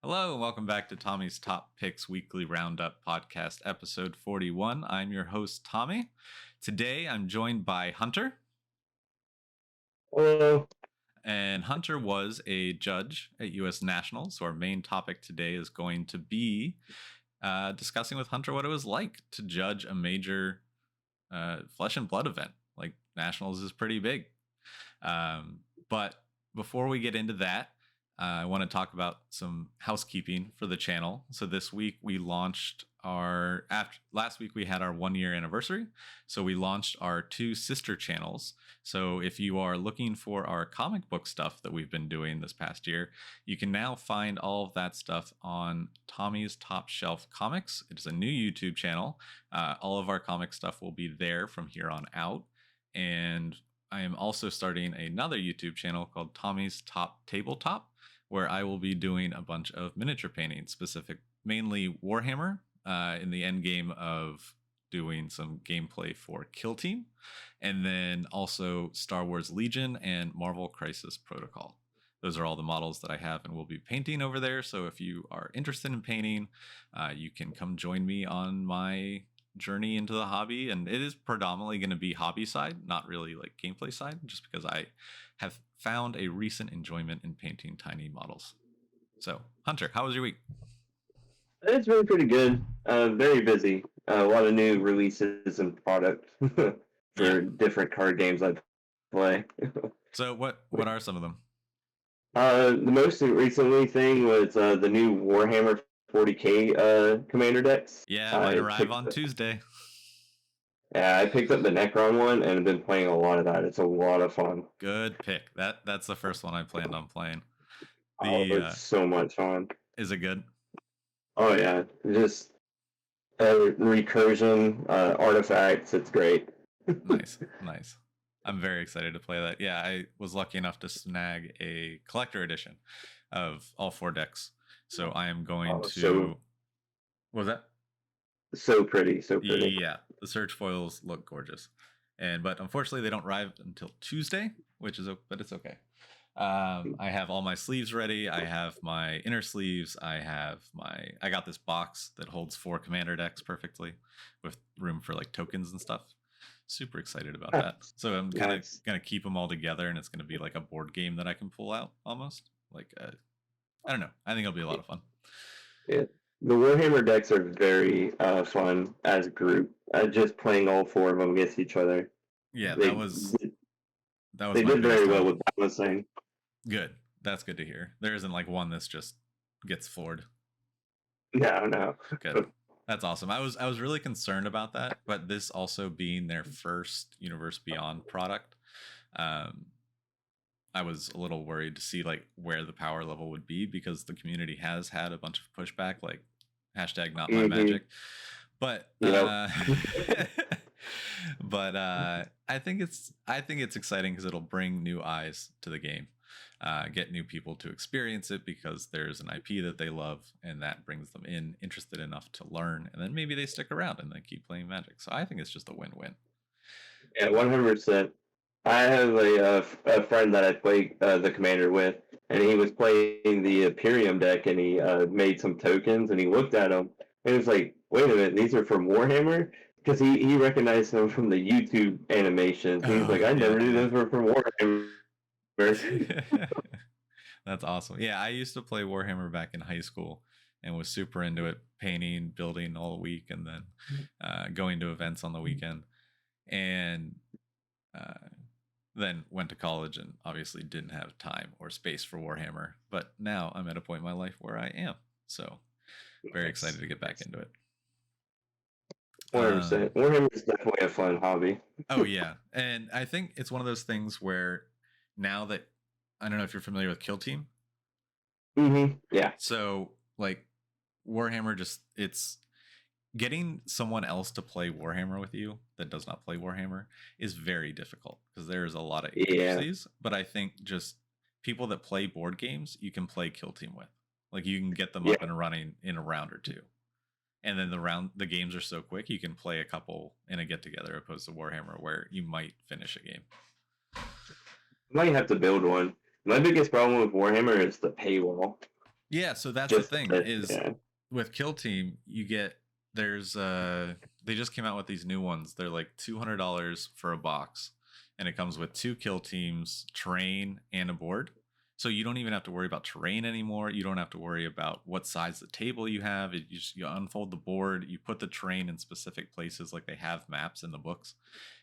Hello, and welcome back to Tommy's Top Picks Weekly Roundup Podcast, episode 41. I'm your host, Tommy. Today, I'm joined by Hunter. Hello. And Hunter was a judge at U.S. Nationals, so our main topic today is going to be discussing with Hunter what it was like to judge a major flesh and blood event. Like, Nationals is pretty big. But before we get into that, I want to talk about some housekeeping for the channel. So this week we launched last week we had our 1-year anniversary. So we launched our 2 sister channels. So if you are looking for our comic book stuff that we've been doing this past year, you can now find all of that stuff on Tommy's Top Shelf Comics. It's a new YouTube channel. All of our comic stuff will be there from here on out. And I am also starting another YouTube channel called Tommy's Top Tabletop, where I will be doing a bunch of miniature painting, mainly Warhammer, in the end game of doing some gameplay for Kill Team, and then also Star Wars Legion and Marvel Crisis Protocol. Those are all the models that I have and will be painting over there. So if you are interested in painting, you can come join me on my journey into the hobby. And it is predominantly going to be hobby side, not really like gameplay side, just because I have found a recent enjoyment in painting tiny models. So Hunter, how was your week? It's been pretty good. Very busy. A lot of new releases and product for different card games I play. So what are some of them? The most recently thing was the new Warhammer 40k commander decks. Yeah, might arrive on Tuesday. Yeah, I picked up the Necron one and have been playing a lot of that. It's a lot of fun. Good pick. That's the first one I planned on playing. It's so much fun. Is it good? Oh yeah, just recursion, artifacts. It's great. Nice. I'm very excited to play that. Yeah, I was lucky enough to snag a collector edition of all 4 decks. So I am going to... What was that? So pretty. Yeah, the search foils look gorgeous. But unfortunately, they don't arrive until Tuesday, but it's okay. I have all my sleeves ready. I have my inner sleeves. I got this box that holds 4 commander decks perfectly with room for like tokens and stuff. Super excited about that. So I'm kind of going to keep them all together, and it's going to be like a board game that I can pull out almost. Like, I don't know. I think it'll be a lot of fun. Yeah. The Warhammer decks are very fun as a group. Just playing all 4 of them against each other. Yeah, they did very well with balancing. Good. That's good to hear. There isn't like one that's just gets floored. No. Good. That's awesome. I was really concerned about that, but this also being their first Universe Beyond product, I was a little worried to see like where the power level would be, because the community has had a bunch of pushback, like #NotMyMagic. But but I think it's exciting because it'll bring new eyes to the game, get new people to experience it because there's an IP that they love, and that brings them interested enough to learn, and then maybe they stick around and they keep playing Magic. So I think it's just a win-win. Yeah, 100%. I have a friend that I play the commander with, and he was playing the Imperium deck, and he made some tokens, and he looked at them, and he was like, wait a minute, these are from Warhammer? Because he recognized them from the YouTube animations. He was like, I never knew those were from Warhammer. That's awesome. Yeah, I used to play Warhammer back in high school and was super into it, painting, building all week, and then going to events on the weekend. And then went to college and obviously didn't have time or space for Warhammer. But now I'm at a point in my life where I am. So very excited to get back into it. 100%. Warhammer is definitely a fun hobby. Oh, yeah. And I think it's one of those things where now that, I don't know if you're familiar with Kill Team. Yeah. So like Warhammer, it's getting someone else to play Warhammer with you that does not play Warhammer is very difficult because there's a lot of intricacies. But I think just people that play board games, you can play Kill Team with. Like you can get them up and running in a round or 2. And then the games are so quick, you can play a couple in a get together opposed to Warhammer where you might finish a game. You might have to build one. My biggest problem with Warhammer is the paywall. Yeah, so that's the Just thing that, is yeah. with Kill Team, you get there's they just came out with these new ones. They're like $200 for a box, and it comes with 2 kill teams, terrain, and a board. So you don't even have to worry about terrain anymore. You don't have to worry about what size the table you have. You unfold the board, you put the terrain in specific places like they have maps in the books,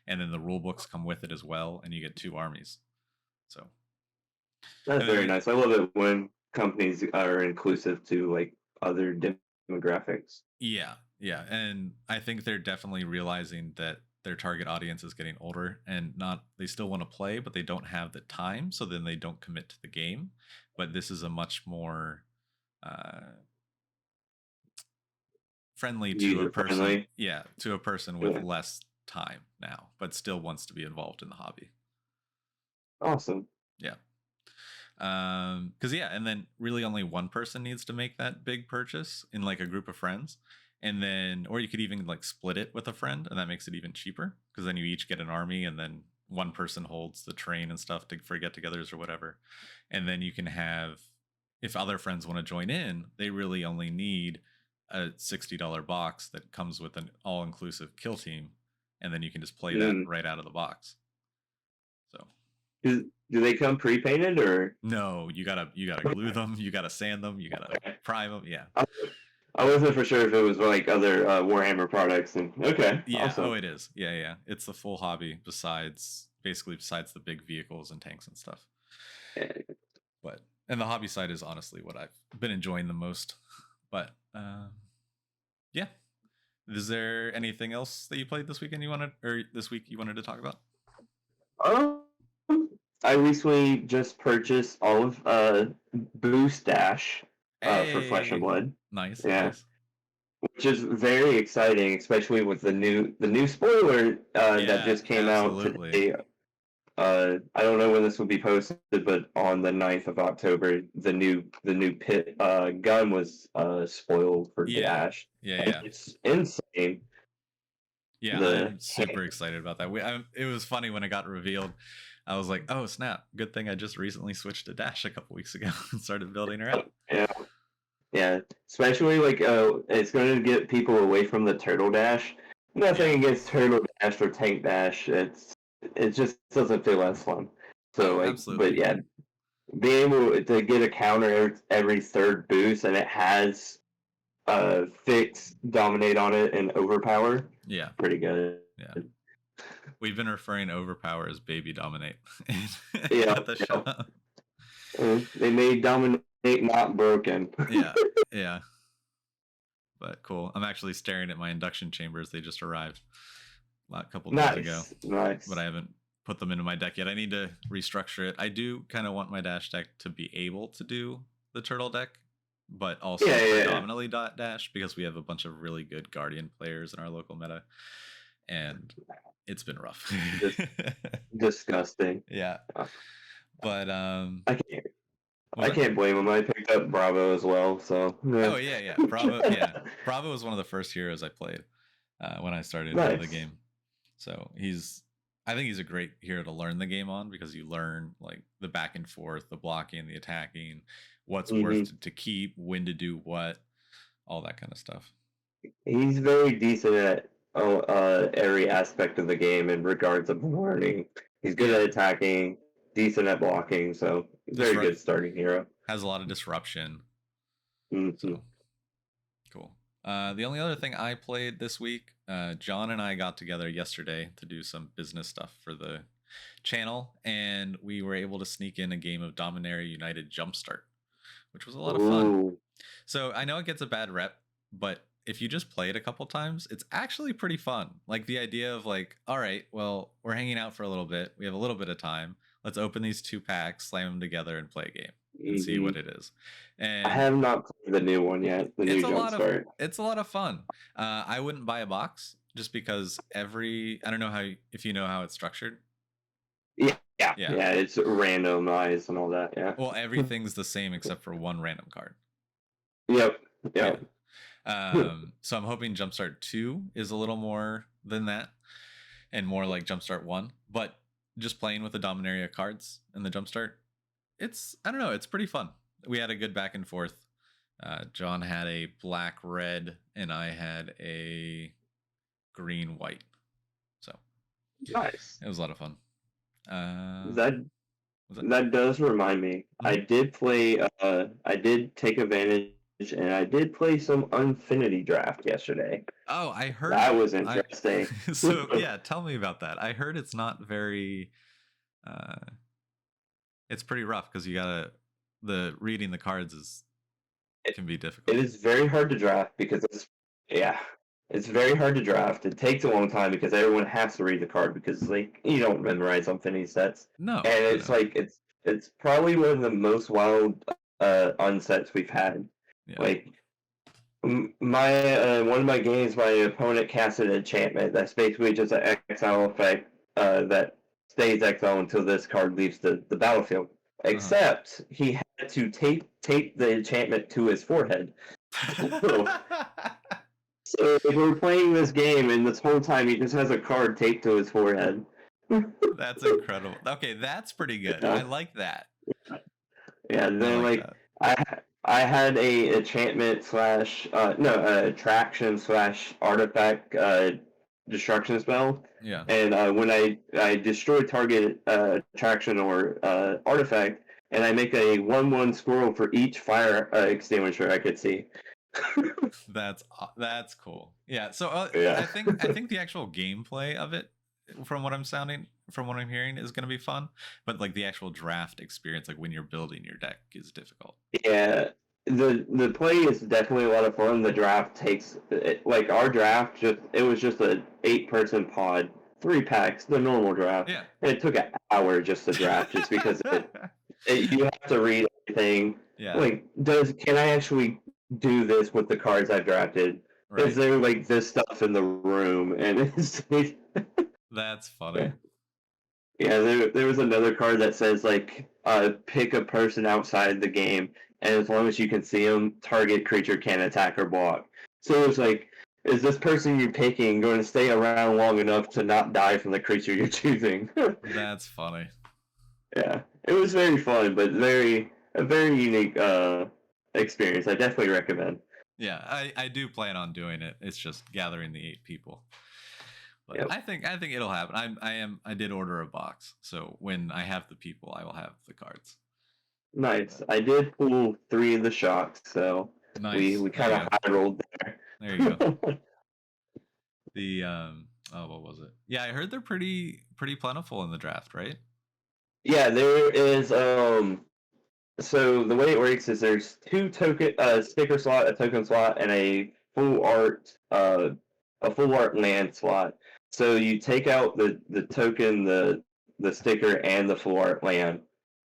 and then the rule books come with it as well, and you get 2 armies. So That's and then very nice. I love it when companies are inclusive to like other demographics. yeah, and I think they're definitely realizing that their target audience is getting older and not they still want to play, but they don't have the time, so then they don't commit to the game. But this is a much more uh, friendly to a User person, friendly. yeah, to a person with Yeah. less time now, but still wants to be involved in the hobby. Awesome. Yeah. Because yeah, and then really only one person needs to make that big purchase in like a group of friends, and then or you could even like split it with a friend, and that makes it even cheaper because then you each get an army, and then one person holds the train and stuff for get-togethers or whatever, and then you can have if other friends want to join in, they really only need a $60 box that comes with an all-inclusive kill team, and then you can just play that Mm. right out of the box. So Do they come pre-painted or? no, you gotta glue them, you gotta sand them, you gotta Okay. prime them. Yeah, I, I wasn't for sure if it was like other Warhammer products. And okay, yeah. Oh, awesome. it is. Yeah, yeah. It's the full hobby. Besides the big vehicles and tanks and stuff. Yeah. But and the hobby side is honestly what I've been enjoying the most. But yeah. Is there anything else that you played this weekend this week you wanted to talk about? Um, I recently just purchased all of Boost Dash for Flesh and Hey, Blood. nice, Yeah, nice. which is very exciting, especially with the new spoiler that Yeah, just came out absolutely. today. I don't know when this will be posted, but on the 9th of October, the new pit gun was spoiled for Yeah, Dash. yeah, And yeah. it's insane. Yeah, The I'm super excited about that. It was funny when it got revealed. I was like, "Oh snap! Good thing I just recently switched to Dash a couple weeks ago and started building her out." yeah, yeah, especially like it's going to get people away from the Turtle Dash. Yeah. Nothing against Turtle Dash or Tank Dash. It just doesn't feel as fun. So Oh, like, but absolutely. yeah, being able to get a counter every third boost and it has fix, dominate on it, and overpower. Yeah, Pretty good. yeah. We've been referring Overpower as Baby Dominate Yeah, at the yeah. shop. They made dominate not broken. Yeah, yeah. But cool. I'm actually staring at my induction chambers. They just arrived a couple days ago, Nice, nice. but I haven't put them into my deck yet. I need to restructure it. I do kind of want my Dash deck to be able to do the Turtle deck, but also Yeah, yeah, yeah. predominantly Dash because we have a bunch of really good Guardian players in our local meta, and it's been rough. Disgusting. Yeah, but I can't. was I that? can't blame him. I picked up Bravo as well, so Oh yeah, yeah. Bravo, yeah. Bravo was one of the first heroes I played when I started into the nice. game. So I think he's a great hero to learn the game on because you learn like the back and forth, the blocking, the attacking, what's Hmm. worth to keep, when to do what, all that kind of stuff. He's very decent at every aspect of the game in regards of learning. He's good Yeah, at attacking, decent at blocking, so very Disrupt good starting hero. has a lot of disruption. Hmm. So cool. The only other thing I played this week, John and I got together yesterday to do some business stuff for the channel, and we were able to sneak in a game of Dominaria United Jumpstart, which was a lot of fun. Ooh. So I know it gets a bad rep, but if you just play it a couple times, it's actually pretty fun. Like the idea of like, all right, well, we're hanging out for a little bit. We have a little bit of time. Let's open these 2 packs, slam them together, and play a game and see Hmm. what it is. I And have not played the new one yet, the new Jumpstart. it's a lot of fun. I wouldn't buy a box just because I don't know if you know how it's structured. Yeah, yeah, Yeah. yeah. It's randomized and all that. Yeah. Well, everything's the same except for one random card. Yep. Yeah. Yep. So I'm hoping Jumpstart 2 is a little more than that and more like Jumpstart 1. But just playing with the Dominaria cards and the Jumpstart, I don't know, it's pretty fun. We had a good back and forth. John had a black red, and I had a green white. So Nice. it was a lot of fun. That does remind me. Mhm. I did play. I did take advantage, and I did play some Infinity Draft yesterday. Oh, I heard That was interesting. So yeah, tell me about that. I heard it's not very. It's pretty rough because you gotta reading the cards can be difficult. It is very hard to draft because it's very hard to draft. It takes a long time because everyone has to read the card because like you don't memorize Infinity sets. No, And I it's know. like it's probably one of the most wild unsets we've had. Yeah. Like my one of my games, my opponent cast an enchantment that's basically just an exile effect that stays exile until this card leaves the battlefield. Except he had to tape the enchantment to his forehead. So we're playing this game, and this whole time he just has a card taped to his forehead. That's incredible. Okay, that's pretty good. Yeah. I like that. Yeah, and then like I had a enchantment slash attraction slash artifact destruction spell. Yeah. And when I destroy target attraction or artifact, and I make a 1/1 squirrel for each fire extinguisher I could see. That's cool. Yeah. So Yeah. I think the actual gameplay of it, from what I'm hearing, is going to be fun. But like the actual draft experience, like when you're building your deck, is difficult. Yeah, the play is definitely a lot of fun. The draft takes like our draft it was just an 8-person pod, 3 packs, the normal draft. Yeah. And it took an hour just to draft, just because you have to read everything. Yeah. Like, can I actually do this with the cards I've drafted? Right. Is there like this stuff in the room? And that's funny. Yeah, there was another card that says like pick a person outside the game, and as long as you can see them, target creature can attack or block. So it's like, is this person you're picking going to stay around long enough to not die from the creature you're choosing? That's funny. Yeah, it was very fun, but a very unique experience. I definitely recommend. Yeah, I do plan on doing it. It's just gathering the 8 people. But Yep. I think it'll happen. I did order a box, so when I have the people, I will have the cards. Nice. I did pull 3 of the shocks, so nice. we kind of high rolled there. There you go. The what was it? Yeah, I heard they're pretty plentiful in the draft, right? Yeah, there is so the way it works is there's 2 token sticker slot, a token slot, and a full art land slot. So you take out the token, the sticker, and the full art land,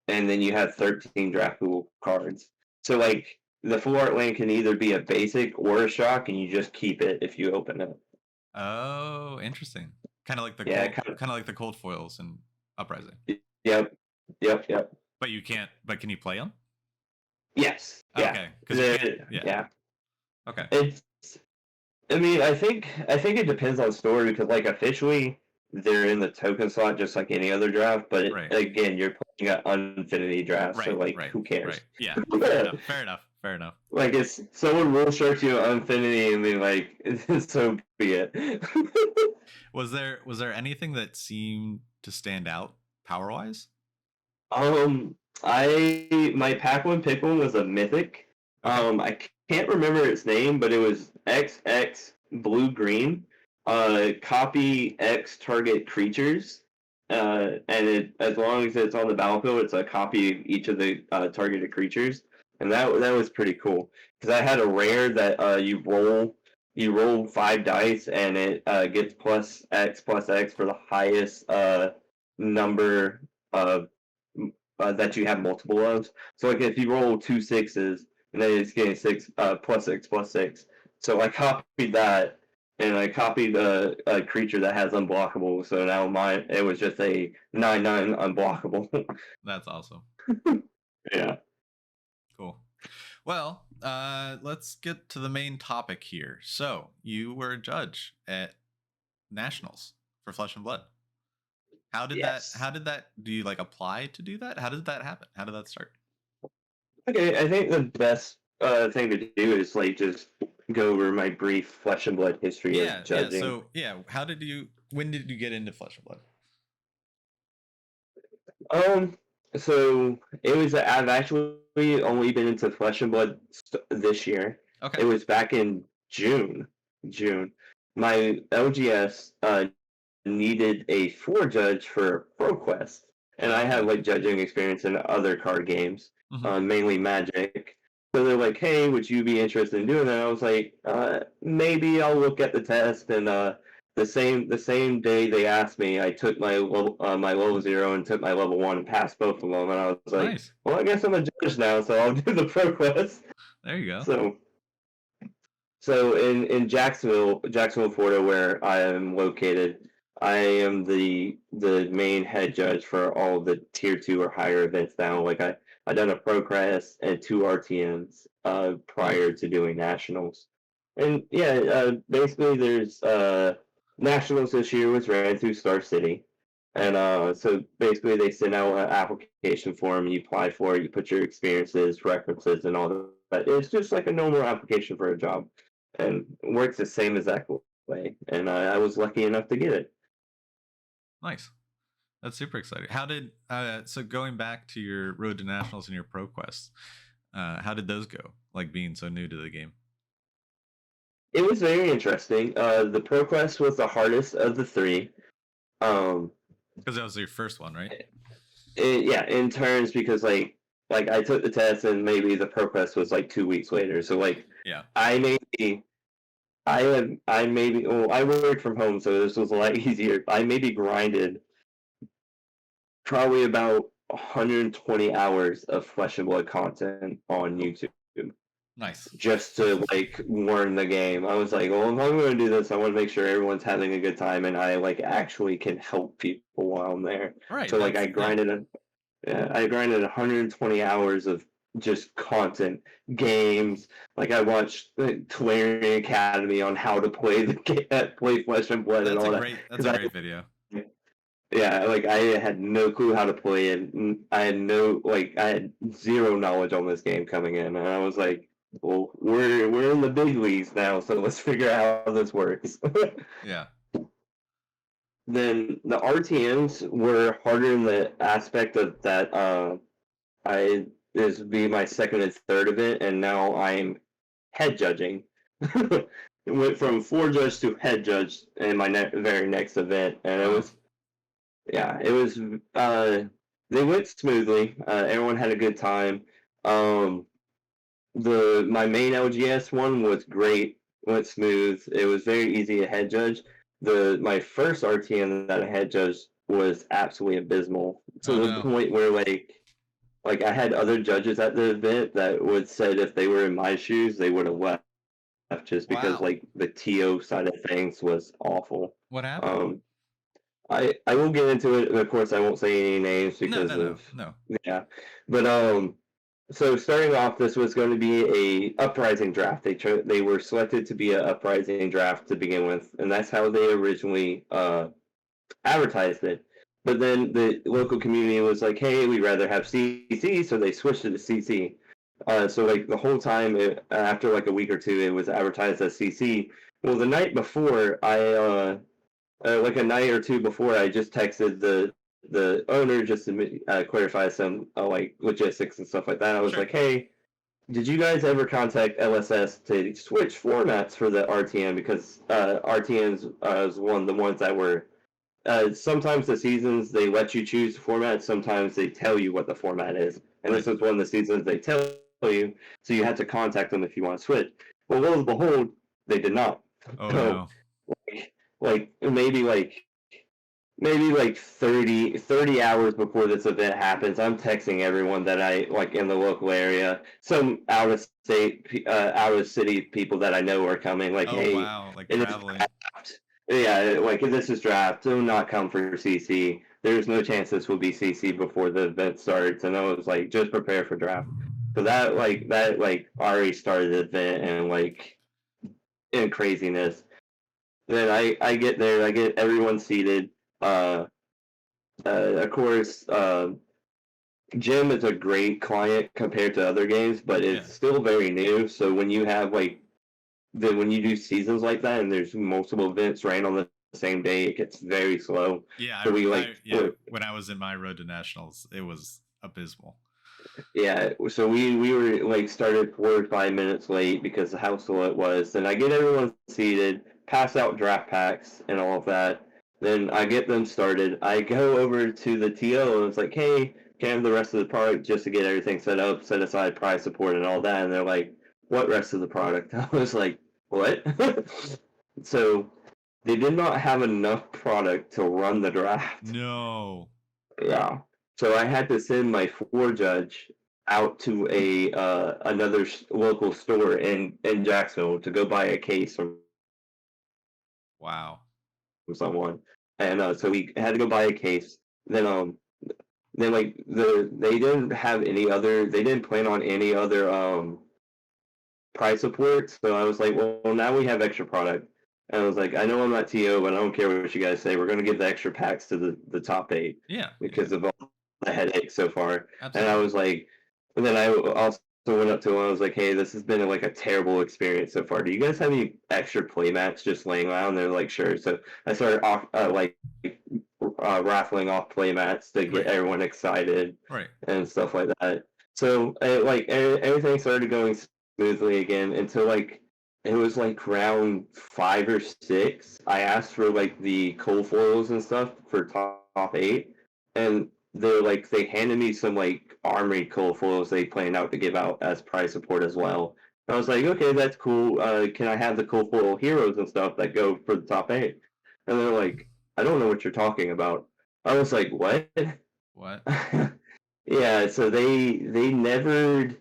and then you have 13 draft pool cards. So like the full art land can either be a basic or a shock, and you just keep it if you open it. Oh, interesting. Kind of like the cold foils and Uprising. Yep. But you can't. But can you play them? Yes. Okay. Yeah. Okay. I mean, I think it depends on story because, like, officially they're in the token slot just like any other draft. But again, you're playing an Infinity draft, so like, who cares? Right. Yeah. Fair enough. Like, it's someone rule sharks you on Infinity, and then like, so be it. Was there anything that seemed to stand out power wise? My pack one pick one was a mythic. Okay. I can't remember its name, but it was XX blue green. Copy X target creatures. And as long as it's on the battlefield, it's a copy of each of the targeted creatures, and that was pretty cool. Because I had a rare that you roll 5 dice, and it gets plus X for the highest number of that you have multiple of. So like if you roll 2 6s, and then it's getting 6 plus 6. So I copied that, and I copied a creature that has unblockable. So now it was just a 9/9 unblockable. That's awesome. Yeah. Cool. Well, let's get to the main topic here. So you were a judge at Nationals for Flesh and Blood. How did that do you like apply to do that? How did that happen? How did that start? Okay, I think the best thing to do is like just go over my brief Flesh and Blood history of Yeah. judging. So when did you get into Flesh and Blood? So it was. I've actually only been into Flesh and Blood this year. Okay. It was back in June. June. My LGS needed a 4 judge for ProQuest, and I have like judging experience in other card games, mainly Magic. So they're like, "Hey, would you be interested in doing that?" I was like, "Maybe I'll look at the test." And the same day they asked me, I took my level 0 and took my level 1 and passed both of them. And I was like, Nice. "Well, I guess I'm a judge now, so I'll do the ProQuest." There you go. So in Jacksonville, Florida, where I am located, I am the main head judge for all the tier 2 or higher events now. Like I done a ProQuest and 2 RTMs prior to doing nationals. And yeah, basically there's nationals this year was ran through Star City. And so basically they send out an application form, you apply for it, you put your experiences, references, and all that. It's just like a normal application for a job, and works the same exact way. And I was lucky enough to get it. Nice. That's super exciting. How did so going back to your Road to Nationals and your ProQuest, how did those go? Like being so new to the game. It was very interesting. The ProQuest was the hardest of the 3. Because that was your first one, right? Yeah, in turns, because like I took the test and maybe the ProQuest was like 2 weeks later. So like yeah, I worked from home, so this was a lot easier. I maybe grinded probably about 120 hours of Flesh and Blood content on YouTube. Nice. Just to like learn the game. I was like, well, if I'm going to do this, I want to make sure everyone's having a good time, and I like actually can help people while I'm there. Right. So like I grinded 120 hours of just content, games. Like I watched Tolarian Academy on how to play play Flesh and Blood and all that. That's a great video. Yeah, like I had no clue how to play it. I had zero knowledge on this game coming in, and I was like, well, we're in the big leagues now, so let's figure out how this works. Yeah. Then the RTMs were harder in the aspect of that this would be my second and third event, and now I'm head judging. It went from 4 judge to head judge in my very next event, and it was they went smoothly. Everyone had a good time. My main LGS one was great, went smooth. It was very easy to head judge. My first RTM that I head judged was absolutely abysmal to the point where like I had other judges at the event that would said if they were in my shoes they would have left just because like the TO side of things was awful. What happened? I will get into it, and of course I won't say any names because no. Yeah, but so starting off, this was going to be a uprising draft. They were selected to be an uprising draft to begin with, and that's how they originally advertised it. But then the local community was like, "Hey, we'd rather have CC," so they switched it to CC. So like the whole time, after like a week or two, it was advertised as CC. Well, the night before, like a night or two before, I just texted the owner just to clarify some like logistics and stuff like that. I was like, "Hey, did you guys ever contact LSS to switch formats for the RTM? Because RTMs was one of the ones that were sometimes the seasons they let you choose the format, sometimes they tell you what the format is, and this was one of the seasons they tell you, so you had to contact them if you want to switch." Well, lo and behold, they did not. Oh no. Like maybe 30 hours before this event happens, I'm texting everyone that I like in the local area, some out of city people that I know are coming. Like, hey, wow, like traveling. Yeah, like this is draft. Do not come for CC. There's no chance this will be CC before the event starts. And I was like, just prepare for draft. So that already started the event and like in craziness. Then I get there, I get everyone seated. Of course, Gym is a great client compared to other games, but it's still very new. So when you have when you do seasons like that and there's multiple events ran on the same day, it gets very slow. Yeah, so when I was in my Road to Nationals, it was abysmal. Yeah, so we were started 4 or 5 minutes late because of how slow it was. Then I get everyone seated, pass out draft packs and all of that. Then I get them started. I go over to the TO and it's like, hey, can I have the rest of the product just to get everything set up, set aside prize support and all that? And they're like, what rest of the product? I was like, what? So they did not have enough product to run the draft. No. Yeah. So I had to send my 4 judge out to another local store in Jacksonville to go buy a case from someone, and so we had to go buy a case. Then they didn't have any other. They didn't plan on any other price support. So I was like, well, now we have extra product. And I was like, I know I'm not TO, but I don't care what you guys say. We're going to give the extra packs to the top 8. Yeah. Because of all the headaches so far. Absolutely. And I was like, and then I also went up to him. I was like, hey, this has been a terrible experience so far. Do you guys have any extra play mats just laying around? They're like, sure. So I started raffling off play mats to get everyone excited, and stuff like that. So everything started going smoothly again until it was round 5 or 6. I asked for the cold foils and stuff for top 8, and they handed me some armory cold foils they planned out to give out as prize support as well. And I was like, okay, that's cool. Can I have the cold foil heroes and stuff that go for the top 8? And they're like, I don't know what you're talking about. I was like, what? What? Yeah, so they never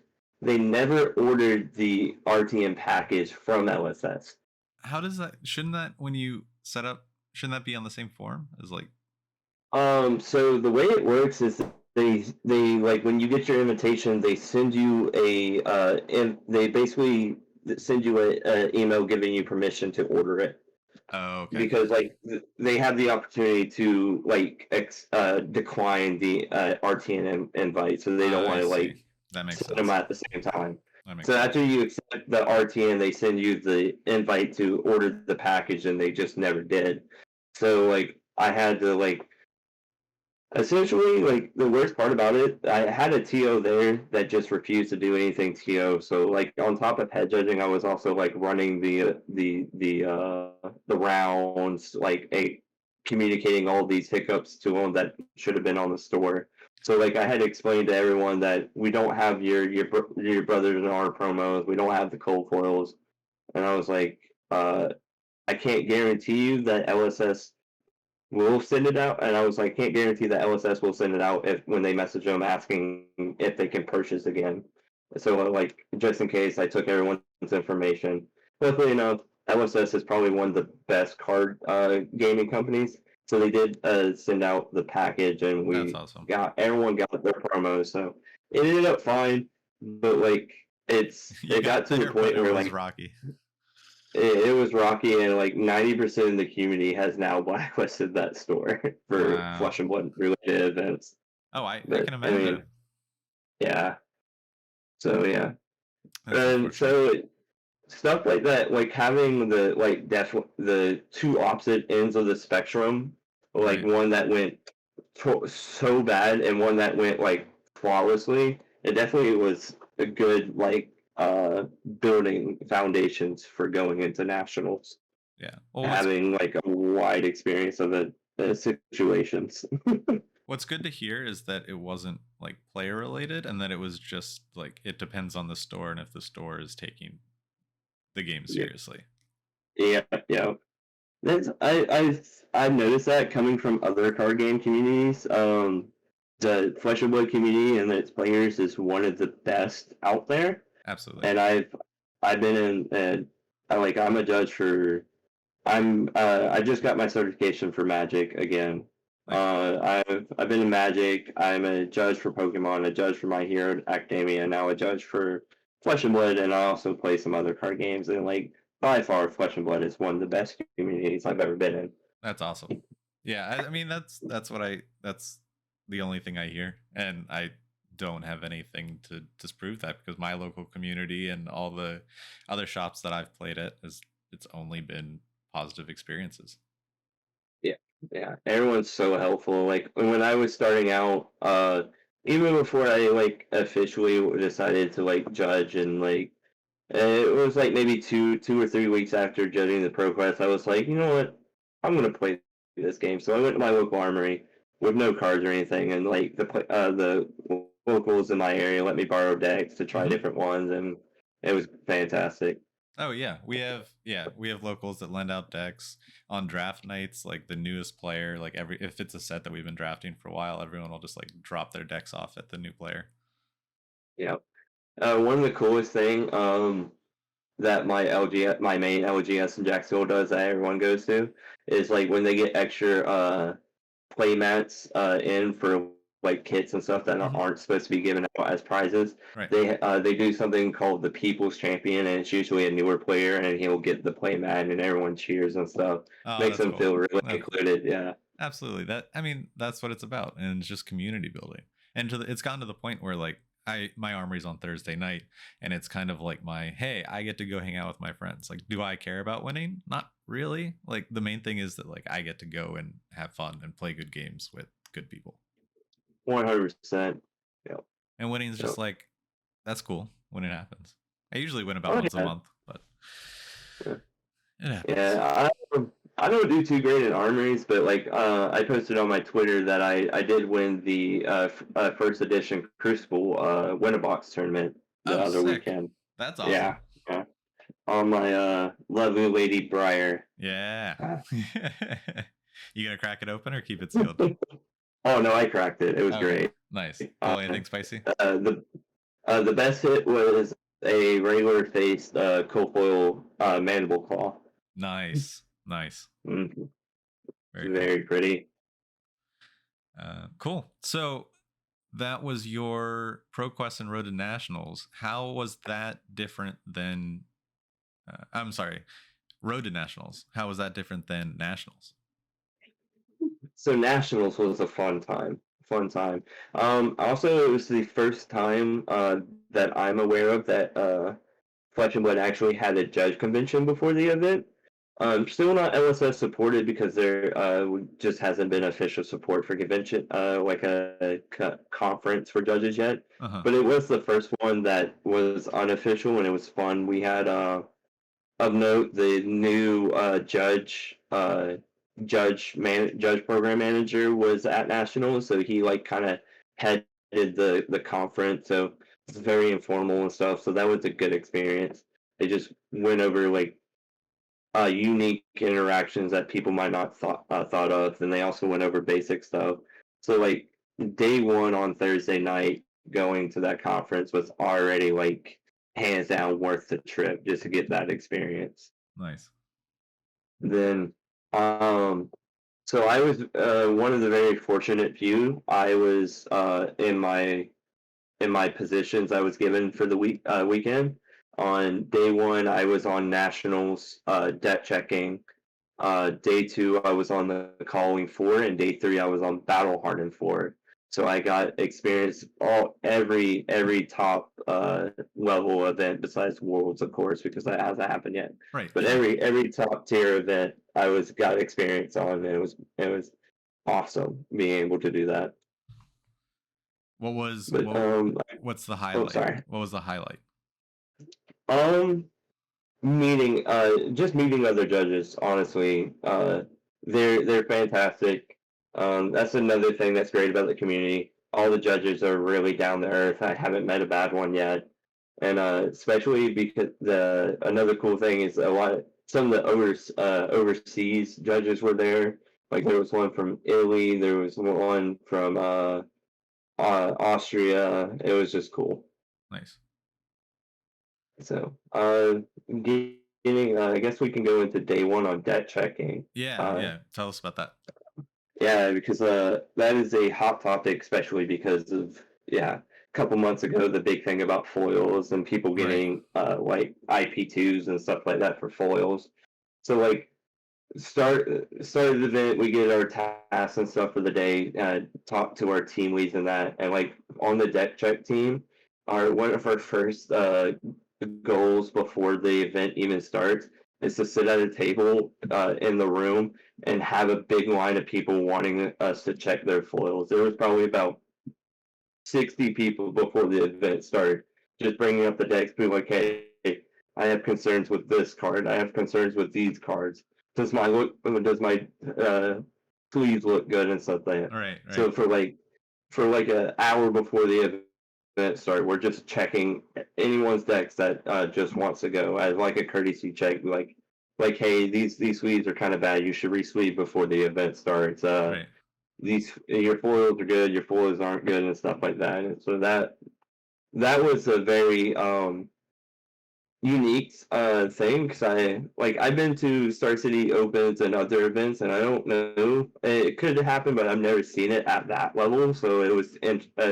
ordered the RTM package from LSS. How does that? Shouldn't that, when you set up, shouldn't that be on the same form as So the way it works is they when you get your invitation, they send you they basically send you a email giving you permission to order it. Oh, okay. Because they have the opportunity to decline the RTN invite, so they don't want to send them at the same time. So after you accept the RTN, they send you the invite to order the package, and they just never did. So I had to essentially the worst part about it, I had a TO there that just refused to do anything TO. So on top of head judging, I was also running the rounds, communicating all these hiccups to them that should have been on the store. So I had to explain to everyone that we don't have your brothers in our promos, we don't have the cold foils, and I was like, I can't guarantee you that LSS will send it out, and I was like, can't guarantee that LSS will send it out when they message them asking if they can purchase again. So just in case, I took everyone's information. Luckily enough, LSS is probably one of the best card gaming companies, so they did send out the package, and everyone got their promos, so it ended up fine. But it got to the point where it was rocky. It was rocky, and 90% of the community has now blacklisted that store for Flesh and Blood related events. Oh, I can imagine. I mean, yeah. So yeah, and so stuff like that, having the the 2 opposite ends of the spectrum, one that went so bad and one that went flawlessly. It definitely was a good building foundations for going into nationals. Yeah, having a wide experience of the situations. What's good to hear is that it wasn't player related, and that it was just it depends on the store, and if the store is taking the game seriously. Yeah. I've noticed that coming from other card game communities. The Flesh and Blood community and its players is one of the best out there. Absolutely. And I've been in I'm a judge for I just got my certification for Magic again. I've been in Magic. I'm a judge for Pokemon, a judge for My Hero Academia, and now a judge for Flesh and Blood, and I also play some other card games. And by far, Flesh and Blood is one of the best communities I've ever been in. That's awesome. Yeah, I mean that's the only thing I hear, and I don't have anything to disprove that, because my local community and all the other shops that I've played at it's only been positive experiences. Yeah, yeah. Everyone's so helpful. Like when I was starting out, even before I like officially decided to like judge and like it was like maybe 2 or 3 weeks after judging the Pro Quest, I was like, you know what? I'm gonna play this game. So I went to my local armory with no cards or anything, and like the locals in my area let me borrow decks to try Mhm. different ones, and it was fantastic. Oh we have locals that lend out decks on draft nights. Like the newest player, like every if it's a set that we've been drafting for a while, everyone will just like drop their decks off at the new player. Yeah. One of the coolest thing that my main LGS in Jacksonville does that everyone goes to is like when they get extra play mats in for like kits and stuff that Mhm. aren't supposed to be given out as prizes. Right. They do something called the People's Champion, and it's usually a newer player, and he'll get the play mat, and everyone cheers and stuff. Oh, Makes that's them cool. feel really That's included. Yeah, absolutely. That I mean, that's what it's about, and it's just community building. And it's gotten to the point where like my armory's on Thursday night, and it's kind of like my hey, I get to go hang out with my friends. Like, do I care about winning? Not really. Like the main thing is that like I get to go and have fun and play good games with good people. 100%. Yeah, And winning is yeah. just like that's cool when it happens. I usually win about Oh once a yeah. month, but Yeah. it happens. Yeah, I don't do too great in armories, but like I posted on my Twitter that I did win the first edition Crucible win-a-box tournament the Oh, other sick. weekend. That's Yeah, awesome. yeah. On my lovely Lady Briar. Yeah. Uh, You gonna crack it open or keep it sealed? oh no, I cracked it. It was Okay, great. nice. Uh, Pull anything spicy? the the best hit was a regular faced Cofoil mandible claw. Nice, nice. Mhm. It's Very cool. very pretty. Cool. So that was your ProQuest and Road to Nationals. How was that different than? I'm sorry, Road to Nationals. How was that different than Nationals? So nationals was a fun time. Fun time. Also, it was the first time that I'm aware of that Fletch and Blood actually had a judge convention before the event. Still not LSS supported because there just hasn't been official support for convention, like a conference for judges yet. Uh huh. But it was the first one that was unofficial and it was fun. We had of note, the new judge program manager was at Nationals, so he like kind of headed the conference. So it's very informal and stuff. So that was a good experience. They just went over like unique interactions that people might not thought of, and they also went over basic stuff. So like day one on Thursday night, going to that conference was already like hands down worth the trip just to get that experience. Nice. Then, so I was one of the very fortunate few. I was in my positions I was given for the weekend. On day one, I was on nationals debt checking. Day two, I was on the calling four, and day three, I was on battle hardened four. So I got experience every top level event besides worlds, of course, because that hasn't happened yet. Right. But Yeah. every top tier event got experience on, and it was awesome being able to do that. What was But what's the oh highlight? sorry. What was the highlight? Um, meeting just meeting other judges. Honestly, they're fantastic. That's another thing that's great about the community. All the judges are really down to earth. I haven't met a bad one yet, and especially because the another cool thing is some of the overseas judges were there. Like there was one from Italy, there was one from Austria. It was just cool. Nice. So, I guess we can go into day one on debt checking. Yeah. Uh, Yeah. Tell us about that. yeah, because that is a hot topic, especially because of a couple months ago, the big thing about foils and people Right. getting like IP2s and stuff like that for foils. So, like, start of the event, we get our tasks and stuff for the day, talk to our team leads and that, and like on the deck check team, our one of our first goals before the event even starts is to sit at a table in the room and have a big line of people wanting us to check their foils. There was probably about 60 people before the event started, just bringing up the decks, being like, "Hey, I have concerns with this card. I have concerns with these cards. Does my sleeves look good and stuff like that?" All right, right. So for like an hour before the event started, we're just checking anyone's decks that just wants to go as like a courtesy check, like, hey, these sleeves are kind of bad. You should re-sleeve before the event starts. Right. These your foils are good, your foils aren't good, and stuff like that. And so that was a very unique thing, because I've been to Star City Opens and other events, and I don't know, it could happen, but I've never seen it at that level. So it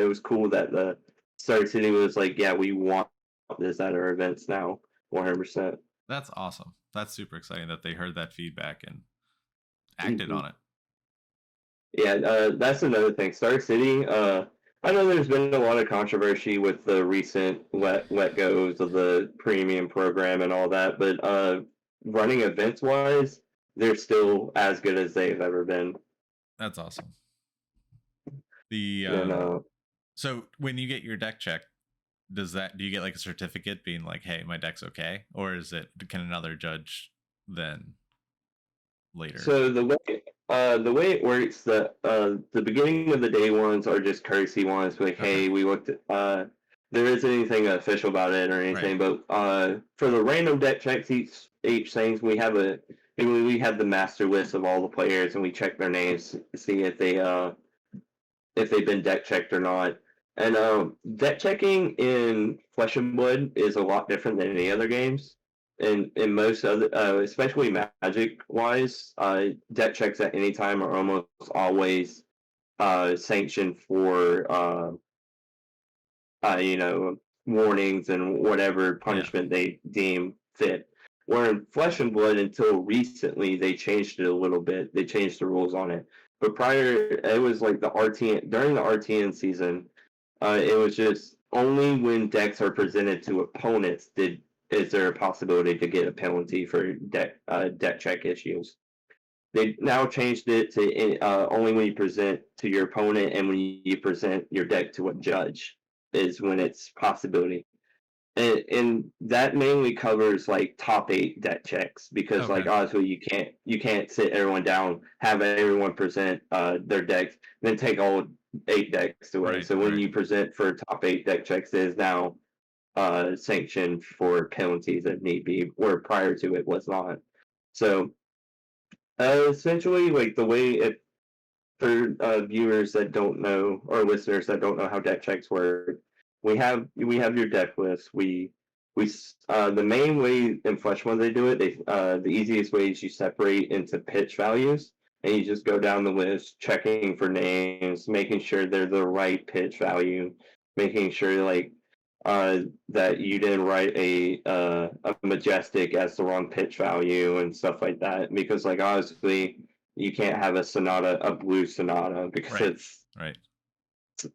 was cool that the Star City was like, yeah, we want this at our events now, 100%. That's awesome. That's super exciting that they heard that feedback and acted on it. Yeah, that's another thing. Star City. I know there's been a lot of controversy with the recent let goes of the premium program and all that, but running events wise, they're still as good as they've ever been. That's awesome. The And so when you get your deck checked, do you get like a certificate being like, hey, my deck's okay, or can another judge then later? so the way it works, the beginning of the day ones are just courtesy ones, like, Okay. hey, we looked at, there isn't anything official about it or anything, Right. but for the random deck checks, each things, we have the master list of all the players, and we check their names to see if they've been deck checked or not. And deck checking in Flesh and Blood is a lot different than any other games. In most other, especially Magic wise, deck checks at any time are almost always sanctioned for warnings and whatever punishment they deem fit. Where in Flesh and Blood, until recently, they changed it a little bit. They changed the rules on it. But prior, it was like during the RTN season, it was just only when decks are presented to opponents is there a possibility to get a penalty for deck check issues. They now changed it to only when you present to your opponent and when you present your deck to a judge is when it's possibility. And that mainly covers like top 8 deck checks, because like Okay. obviously you can't sit everyone down, have everyone present their decks, then take all 8 decks away. Right, So when right. you present for top 8 deck checks, it is now sanctioned for penalties if need be, where prior to it was not. So essentially, like the way it for viewers that don't know, or listeners that don't know how deck checks work, we have your deck list. The main way in Flesh when they do it, the easiest way is you separate into pitch values, and you just go down the list, checking for names, making sure they're the right pitch value, making sure like that you didn't write a majestic as the wrong pitch value and stuff like that, because like obviously you can't have a blue sonata, because Right. Right.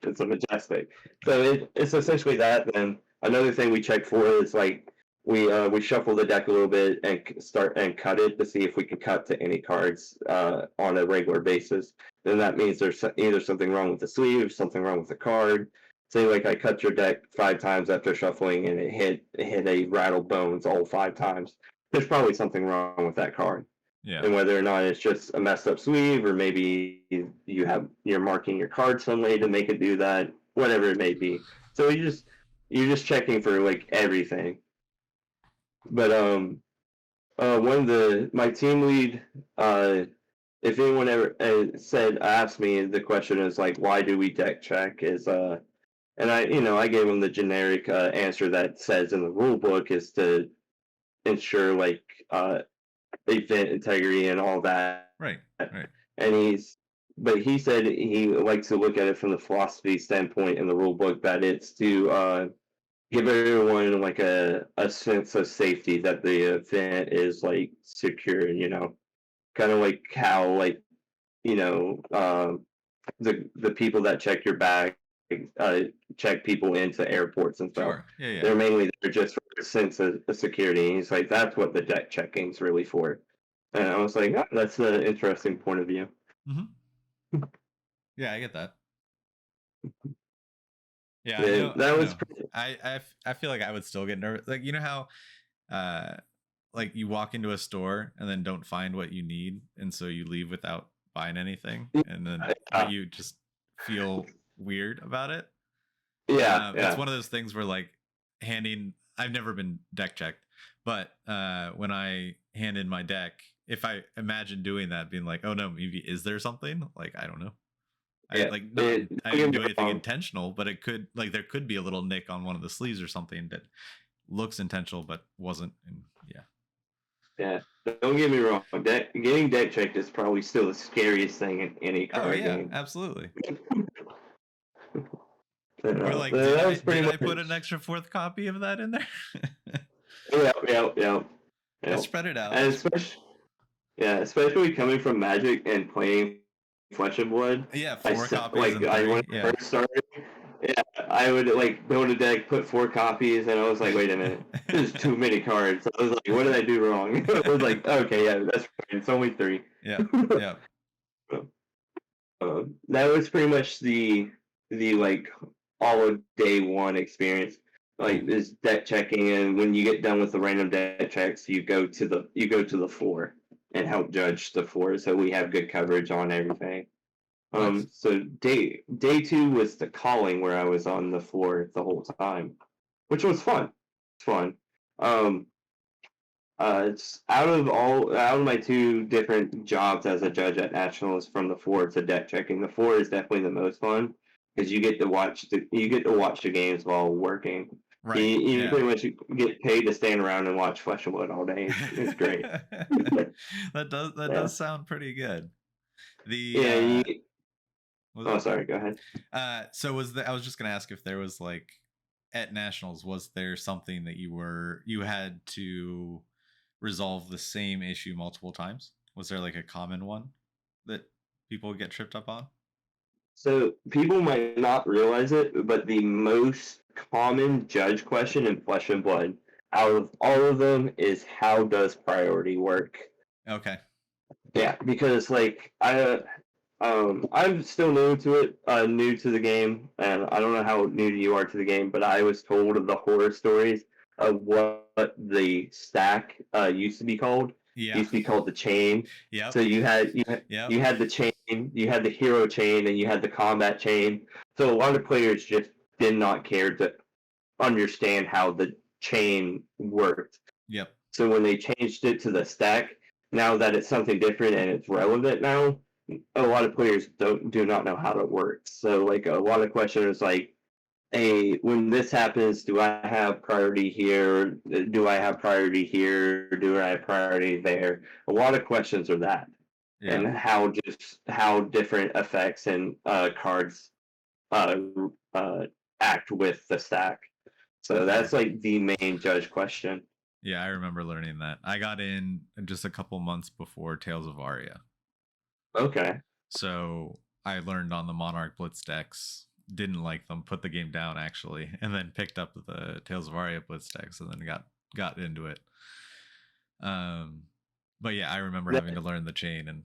it's a majestic. So it's essentially that. Then another thing we check for is like we shuffle the deck a little bit and start and cut it to see if we can cut to any cards on a regular basis. Then that means there's either something wrong with the sleeve, something wrong with the card. Say like I cut your deck 5 times after shuffling and it hit a rattle bones all 5 times. There's probably something wrong with that card. Yeah. And whether or not it's just a messed up sleeve, or maybe you're marking your card some way to make it do that, whatever it may be. So you're just checking for like everything. But one of my team lead, if anyone ever asked me, the question is like, why do we deck check? And I gave him the generic answer that says in the rule book, is to ensure like event integrity and all that. Right. Right. And he said he likes to look at it from the philosophy standpoint in the rule book, that it's to give everyone like a sense of safety, that the event is like secure, kind of like how like the people that check your bag check people into airports and stuff. Sure. Yeah. They're mainly there just for a sense of security. And he's like, that's what the deck checking's really for. And I was like, oh, that's an interesting point of view. Mm-hmm. Yeah, I get that. Yeah, Yeah, that was. I feel like I would still get nervous. Like, you know how, like you walk into a store and then don't find what you need, and so you leave without buying anything, and then but you just feel weird about it. Yeah, it's one of those things where like I've never been deck checked, but when I hand in my deck, if I imagine doing that, being like, oh no, maybe is there something? Like, I don't know. I didn't do anything intentional, but it could, like, there could be a little nick on one of the sleeves or something that looks intentional but wasn't. And yeah, don't get me wrong. Getting deck checked is probably still the scariest thing in any card game. Absolutely. Or like, did I put an extra fourth copy of that in there? Yeah. Spread it out. And especially coming from Magic and playing Flesh and Blood. Yeah, 4 copies. Like, when I first started, I would like build a deck, put 4 copies, and I was like, wait a minute, there's too many cards. I was like, what did I do wrong? I was like, okay, yeah, that's right. It's only 3. Yeah. That was pretty much the like all of day one experience. Like this deck checking, and when you get done with the random deck checks, you go to the floor and help judge the floor, so we have good coverage on everything. So day 2 was the calling, where I was on the floor the whole time, which was fun. It's fun. It's out of my 2 different jobs as a judge at Nationals, from the floor to deck checking. The floor is definitely the most fun because you get to watch the games while working. Right. You pretty much get paid to stand around and watch Flesh and Blood all day. It's great. that does sound pretty good. Sorry, go ahead. So I was just gonna ask if there was, like, at Nationals, was there something that you had to resolve the same issue multiple times? Was there like a common one that people get tripped up on? So people might not realize it, but the most common judge question in Flesh and Blood, out of all of them, is how does priority work? Okay. Yeah, because like I'm still new to it, new to the game, and I don't know how new you are to the game, but I was told of the horror stories of what the stack used to be called. Yeah. It used to be called the chain. Yeah. So you had the chain, you had the hero chain, and you had the combat chain. So a lot of players just did not care to understand how the chain worked. Yep. So when they changed it to the stack, now that it's something different and it's relevant now, a lot of players do not know how it works. So like a lot of questions like, hey, when this happens, do I have priority here? Do I have priority here? Do I have priority there? A lot of questions are that. Yeah. And how different effects and cards act with the stack. So that's like the main judge question. Yeah, I remember learning that. I got in just a couple months before Tales of Aria. Okay. So I learned on the Monarch Blitz decks, didn't like them, put the game down actually, and then picked up the Tales of Aria Blitz decks, and then got into it. But yeah, I remember having to learn the chain and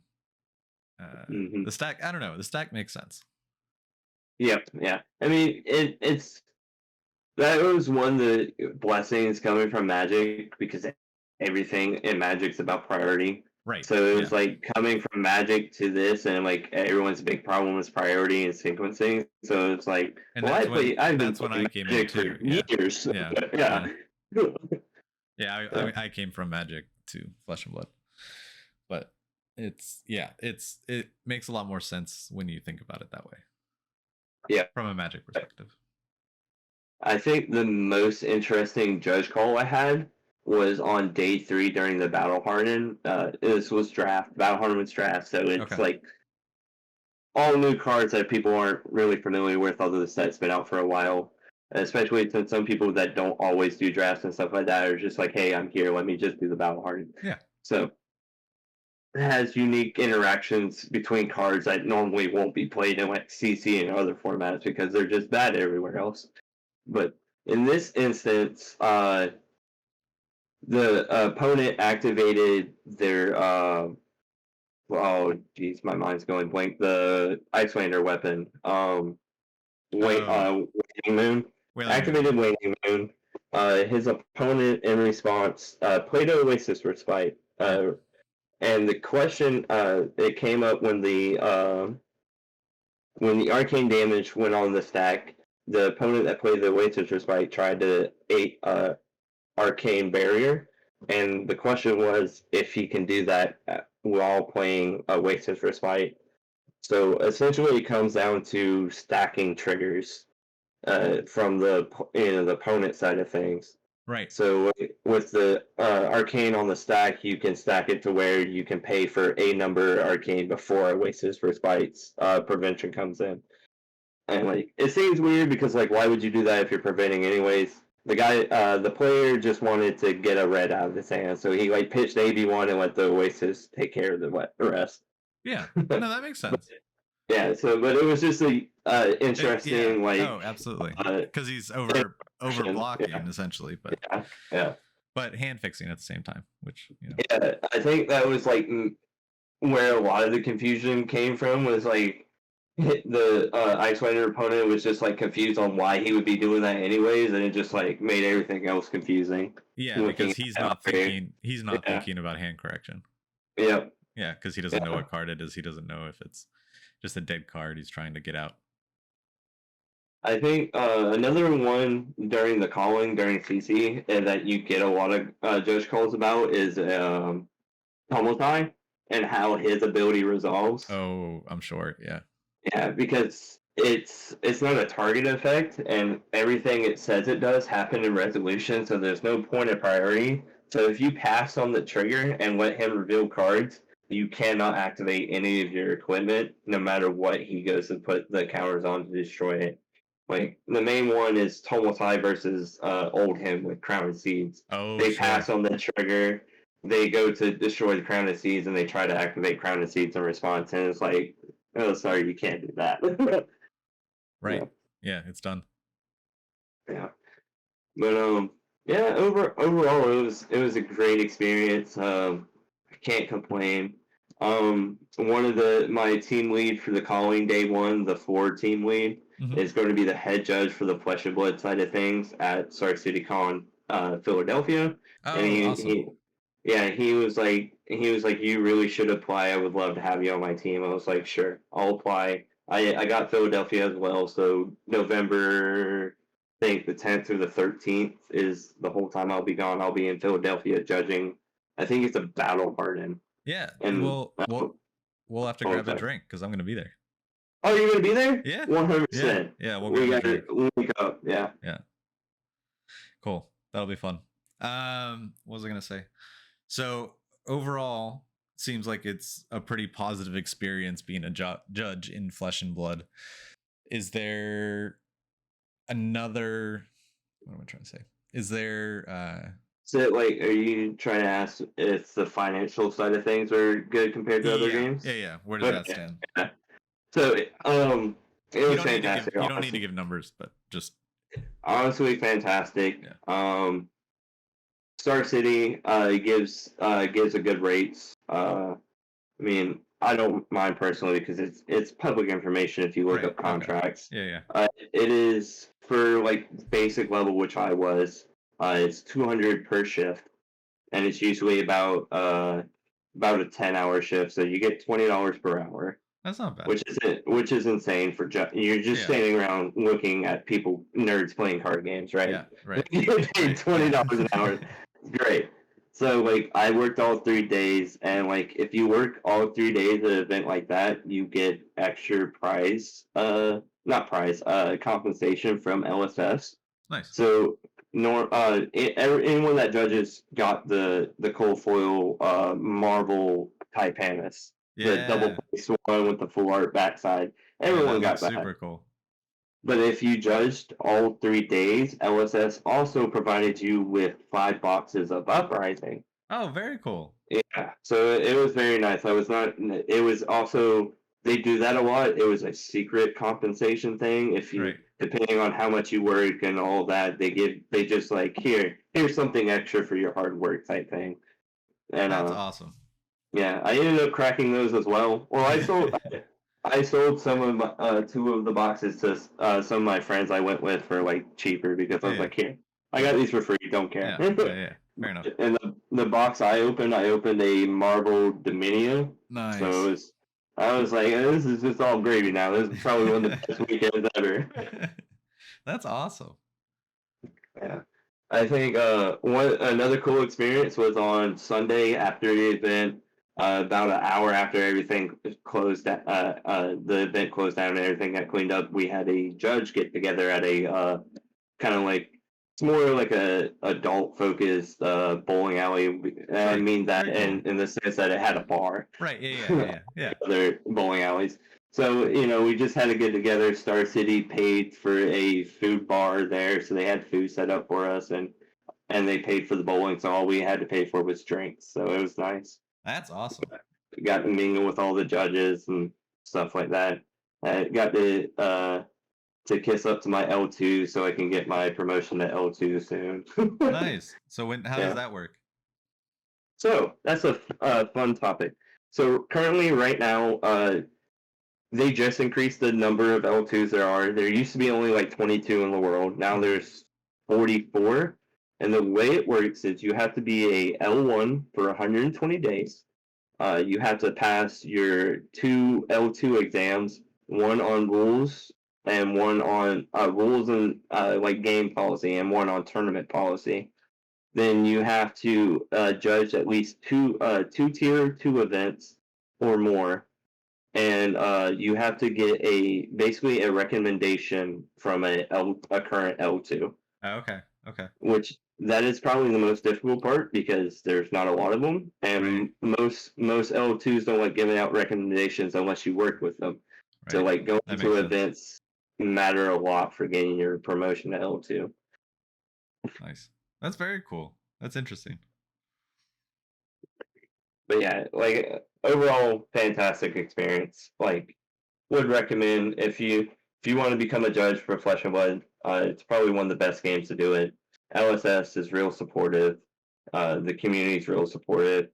the stack. I don't know, the stack makes sense. Yep. Yeah. I mean, it's that was one of the blessings coming from Magic, because everything in Magic's about priority. Right. So it was like coming from Magic to this, and like everyone's big problem is priority and sequencing. So it's like, and I've been playing Magic for years. I came from Magic to Flesh and Blood, but it makes a lot more sense when you think about it that way. Yeah, from a Magic perspective. I think the most interesting judge call I had was on day 3 during the Battle Hardened. This was Battle Hardened's draft, so it's like all new cards that people aren't really familiar with, although the set's been out for a while. Especially since some people that don't always do drafts and stuff like that are just like, hey, I'm here, let me just do the Battle Hardened. Yeah. So has unique interactions between cards that normally won't be played in like CC and other formats because they're just bad everywhere else. But in this instance, the opponent activated their oh geez, my mind's going blank. The Icelander weapon, Waning Moon, activated Waning Moon. His opponent in response played Oasis Respite. And the question it came up when the arcane damage went on the stack. The opponent that played the Oasis Respite tried to arcane barrier, and the question was if he can do that while playing Oasis Respite. So essentially, it comes down to stacking triggers from the the opponent side of things. Right. So with the arcane on the stack, you can stack it to where you can pay for a number arcane before Oasis Respite's prevention comes in. And like it seems weird because like why would you do that if you're preventing anyways? The guy, the player just wanted to get a red out of his hand, so he like pitched AB1 and let the Oasis take care of the rest. Yeah, no, that makes sense. Yeah, so but it was just a interesting like. Oh, absolutely, because he's over blocking essentially, but yeah, but hand fixing at the same time, which yeah, I think that was like where a lot of the confusion came from was like. The Icelander opponent was just like confused on why he would be doing that anyways, and it just like made everything else confusing. Yeah, because he's not thinking. He's not thinking about hand correction. Yep. Yeah, because he doesn't know what card it is. He doesn't know if it's just a dead card he's trying to get out. I think another one during the calling during CC that you get a lot of judge calls about is Tomotai and how his ability resolves. Oh, I'm sure. Yeah. Yeah, because it's not a target effect, and everything it says it does happen in resolution, so there's no point of priority. So if you pass on the trigger and let him reveal cards, you cannot activate any of your equipment, no matter what he goes to put the counters on to destroy it. Like the main one is Tomotai versus Oldhim with Crown of Seeds. Oh, they pass on the trigger, they go to destroy the Crown of Seeds, and they try to activate Crown of Seeds in response, and it's like, oh, sorry, you can't do that. Right. Yeah, it's done. Yeah. But yeah, overall it was a great experience. I can't complain. One of my team lead for the calling day one, the 4 team lead, is going to be the head judge for the Flesh and Blood side of things at Star City Con, Philadelphia. Oh, and awesome. he was like, you really should apply. I would love to have you on my team. I was like, sure, I'll apply. I got Philadelphia as well. So November, I think the 10th through the 13th is the whole time I'll be gone. I'll be in Philadelphia judging. I think it's a Battle Garden. Yeah, and we'll have to grab a drink because I'm going to be there. Oh, you're going to be there? Yeah, 100%. Yeah, we got to link up. Yeah. Cool. That'll be fun. What was I going to say? So overall, seems like it's a pretty positive experience being a judge in Flesh and Blood. Is there another? What am I trying to say? Is there? So, like, are you trying to ask if the financial side of things are good compared to other games? Yeah. Where does that stand? Yeah. So, it was fantastic. You don't need to give numbers, but just honestly fantastic. Yeah. Star City gives a good rates. I mean, I don't mind personally because it's public information if you look up contracts. Okay. It is for like basic level, which I was. It's $200 per shift, and it's usually about a 10-hour shift, so you get $20 per hour. That's not bad. Which is insane for you're just standing around looking at nerds playing card games, right? Yeah, right. You get paid $20 an hour. Great. So like I worked all 3 days, and like if you work all 3 days at an event like that, you get extra compensation from LSS. Nice. So anyone that judges got the cold foil Marvel Titanus, the double placed one with the full art backside. Everyone got that. Super cool. But if you judged all 3 days, LSS also provided you with 5 boxes of Uprising. Oh, very cool. Yeah, so it was very nice. I was not. It was also they do that a lot. It was a secret compensation thing. If you, Right. depending on how much you work and all that, they just like here's something extra for your hard work type thing. And That's awesome. yeah, I ended up cracking those as well. Well, I sold some of my, two of the boxes to some of my friends I went with for like cheaper because I was Yeah. like, here, I got these for free, don't care. Yeah. Yeah. Yeah. Fair enough. And the box I opened a Marvel Dominia. So Nice. I was like, this is just all gravy now. This is probably one of the best weekends ever. That's awesome. Yeah. I think one another cool experience was on Sunday after the event, about an hour after everything closed. The event closed down and everything got cleaned up. We had a judge get together at a kind of like it's more like a adult focused bowling alley. I Right. mean that Very cool. in the sense that it had a bar. Right. Yeah. Yeah. Yeah. Yeah. Other bowling alleys. So, we just had to get together. Star City paid for a food bar there, so they had food set up for us, and they paid for the bowling. So all we had to pay for was drinks. So it was nice. That's awesome. Got to mingle with all the judges and stuff like that. I got to kiss up to my L2 so I can get my promotion to L2 soon. Nice. So how Yeah. does that work? So that's a fun topic. So currently, right now, they just increased the number of L2s there are. There used to be only like 22 in the world. Now there's 44. And the way it works is you have to be a L1 for 120 days. You have to pass your two L2 exams, one on rules and one on rules and like game policy, and one on tournament policy. Then you have to judge at least two tier two events or more, and you have to get basically a recommendation from a current L2, Oh, okay. Okay. which that is probably the most difficult part because there's not a lot of them, Right. and most L2s don't like giving out recommendations unless you work with them. So Right. like going That to makes sense. events matter a lot for getting your promotion to L2. Nice. That's very cool. That's interesting. But yeah, like overall fantastic experience. Like would recommend if you want to become a judge for Flesh and Blood, it's probably one of the best games to do it. LSS is real supportive. The community is real supportive.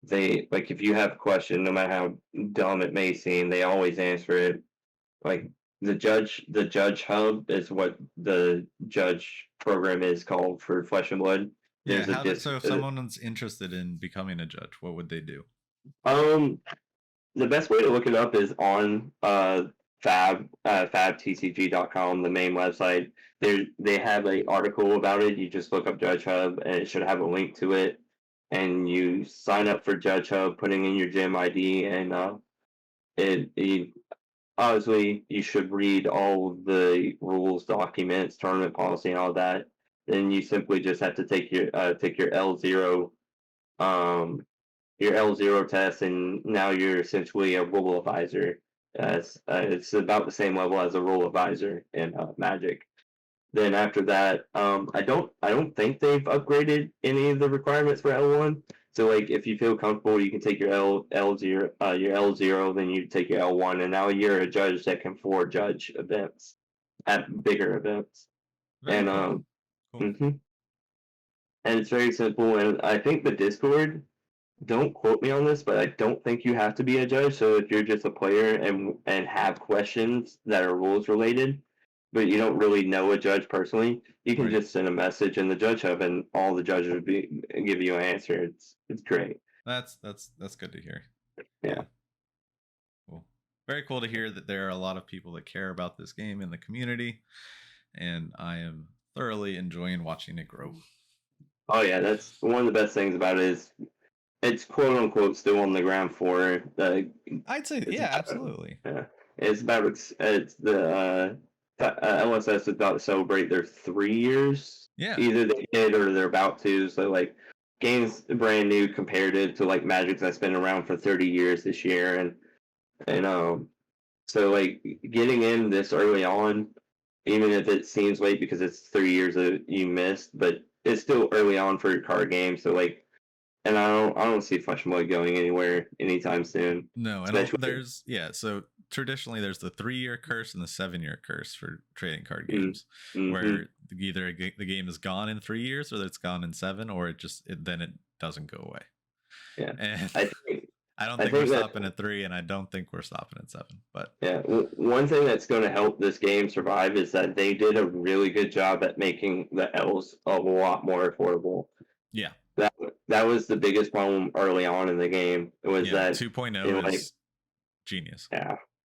They like if you have a question, no matter how dumb it may seem, they always answer it. Like the judge hub is what the judge program is called for Flesh and Blood. Yeah. There's a disc. So if someone's interested in becoming a judge, what would they do? The best way to look it up is on fabtcg.com, the main website. They have an article about it. You just look up Judge Hub, and it should have a link to it. And you sign up for Judge Hub, putting in your gym ID, and it obviously you should read all of the rules, documents, tournament policy, and all that. Then you simply just have to take your L0 um your L0 test, and now you're essentially a rule advisor. It's about the same level as a rule advisor in Magic. Then after that, I don't think they've upgraded any of the requirements for L1. So like if you feel comfortable, you can take your your L0, then you take your L1, and now you're a judge that can forward judge events at bigger events. Very And cool. Cool. and it's very simple. And I think the Discord, don't quote me on this, but I don't think you have to be a judge. So if you're just a player and have questions that are rules related, but you don't really know a judge personally, you can Right. just send a message in the judge hub, and all the judges would give you an answer. It's great. That's good to hear. Yeah. Cool. Very cool to hear that there are a lot of people that care about this game in the community, and I am thoroughly enjoying watching it grow. Oh yeah, that's one of the best things about it is it's quote unquote still on the ground floor. I'd say, yeah, absolutely. Yeah, it's about it's the LSS is about to celebrate their 3 years. Yeah. Either they did or they're about to. So like, game's brand new comparative to like Magic's that's been around for 30 years this year, and so like getting in this early on, even if it seems late because it's 3 years that you missed, but it's still early on for your card game. So like and I don't see Flesh and Blood going anywhere anytime soon. No, and there's so traditionally there's the 3-year curse and the 7-year curse for trading card games, where either the game is gone in 3 years or it's gone in 7, or then it doesn't go away. Yeah, and I don't think we're stopping at 3, and I don't think we're stopping at 7. But yeah, one thing that's going to help this game survive is that they did a really good job at making the L's a lot more affordable. Yeah, that was the biggest problem early on in the game. It was that 2.0 is genius.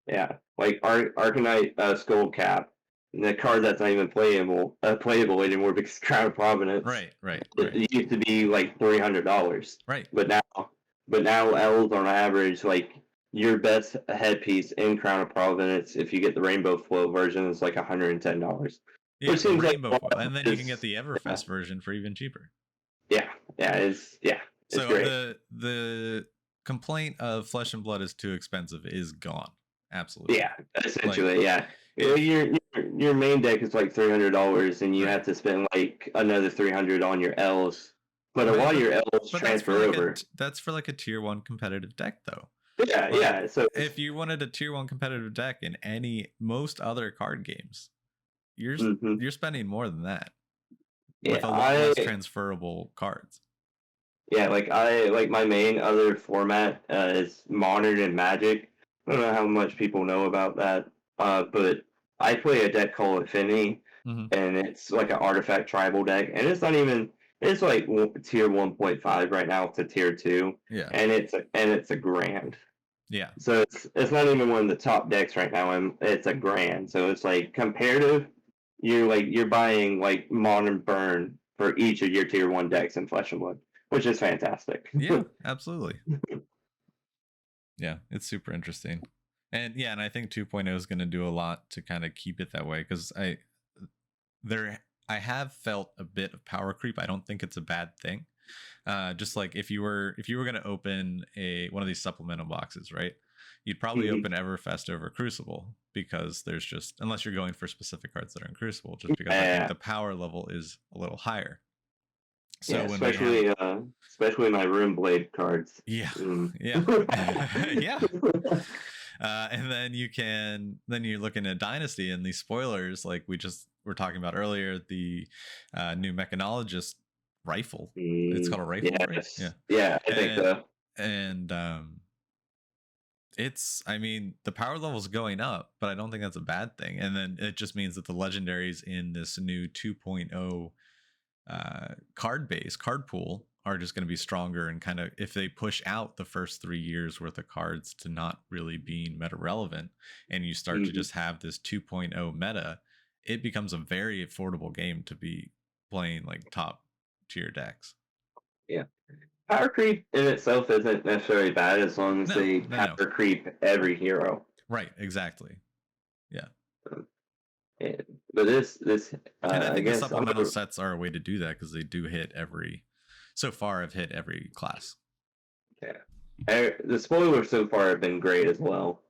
Yeah, like Arcanite Skullcap, the card that's not even playable anymore because Crown of Providence. Right. It used to be like $300. Right. But now L's on average, like your best headpiece in Crown of Providence, if you get the Rainbow Flow version, is like $110. Yeah, which seems Rainbow Flow, and then you can get the Everfest version for even cheaper. It's so great. The complaint of Flesh and Blood is too expensive is gone. Absolutely. Yeah, essentially, your main deck is like $300, and you have to spend like another $300 on your L's. But a lot of your L's transfer over. That's for like a tier 1 competitive deck, though. Yeah. So if you wanted a tier 1 competitive deck in most other card games, you're spending more than that. With a lot less transferable cards. Yeah, like my main other format is Modern and Magic. I don't know how much people know about that, but I play a deck called Affinity, and it's like an artifact tribal deck, and it's like tier 1.5 right now to tier 2. Yeah, and it's a grand. Yeah, so it's not even one of the top decks right now, and it's a grand. So it's like comparative. You're buying like Modern Burn for each of your tier 1 decks in Flesh and Blood, which is fantastic. Yeah, absolutely. Yeah, it's super interesting. And I think 2.0 is going to do a lot to kind of keep it that way, because I have felt a bit of power creep. I don't think it's a bad thing. Just like if you were going to open one of these supplemental boxes, right? You'd probably open Everfest over Crucible, because there's just, unless you're going for specific cards that are in Crucible, just because I think the power level is a little higher. So especially my Rune Blade cards. Yeah. Yeah. And then you're looking at Dynasty and these spoilers, like we just were talking about earlier, the new Mechanologist rifle. It's called a rifle, right? Yeah, I think so. And the power level's going up, but I don't think that's a bad thing. And then it just means that the legendaries in this new 2.0 card pool are just going to be stronger, and kind of, if they push out the first 3 years worth of cards to not really being meta relevant, and you start to just have this 2.0 meta, it becomes a very affordable game to be playing like top tier decks. Yeah, power creep in itself isn't necessarily bad, as long as they power creep every hero. Right, exactly. Yeah. But this and I think the supplemental sets are a way to do that, because they do hit so far have hit every class. Yeah, the spoilers so far have been great as well.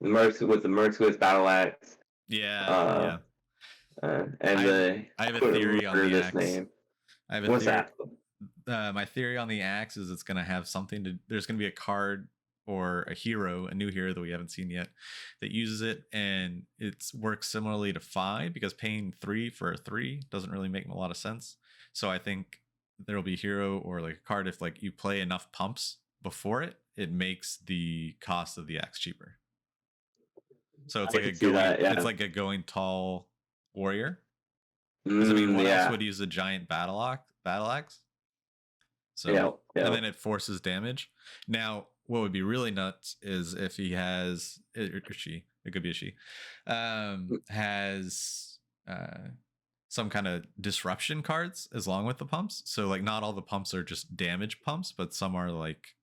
The Merciless Battle Axe. Yeah. And I have a theory on the axe. Name. What's that? My theory on the axe is it's going to have there's going to be a card or a hero, a new hero that we haven't seen yet, that uses it, and it works similarly to 5, because paying 3 for a 3 doesn't really make a lot of sense. So I think there'll be a hero or like a card, if like you play enough pumps before it makes the cost of the axe cheaper. So it's it's like a going tall warrior. Because what else would use a giant battle axe? So and then it forces damage. Now, what would be really nuts is if he has, or she, it could be a she, has some kind of disruption cards as long with the pumps. So like not all the pumps are just damage pumps, but some are like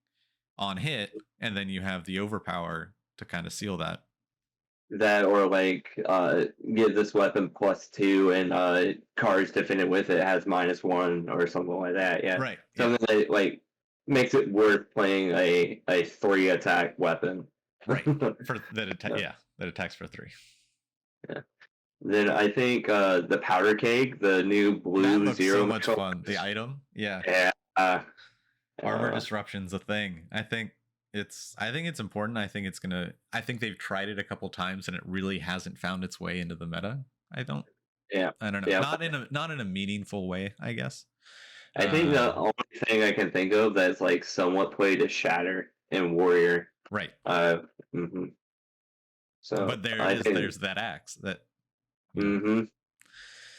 on hit, and then you have the overpower to kind of seal that. That, or like give this weapon +2, and cards to fit it with it has -1 or something like that. Yeah, right. Something that like makes it worth playing a 3 attack weapon. Right. That attacks for 3. Yeah. Then I think the powder keg, the new blue that looks zero, so much fun. The item, yeah. Armor disruption's a thing. I think it's important. I think they've tried it a couple times and it really hasn't found its way into the meta. I don't know. Yeah. Not in a meaningful way, I guess. I think the only thing I can think of that's like somewhat played is Shatter and Warrior. Right. So, but there's that axe that.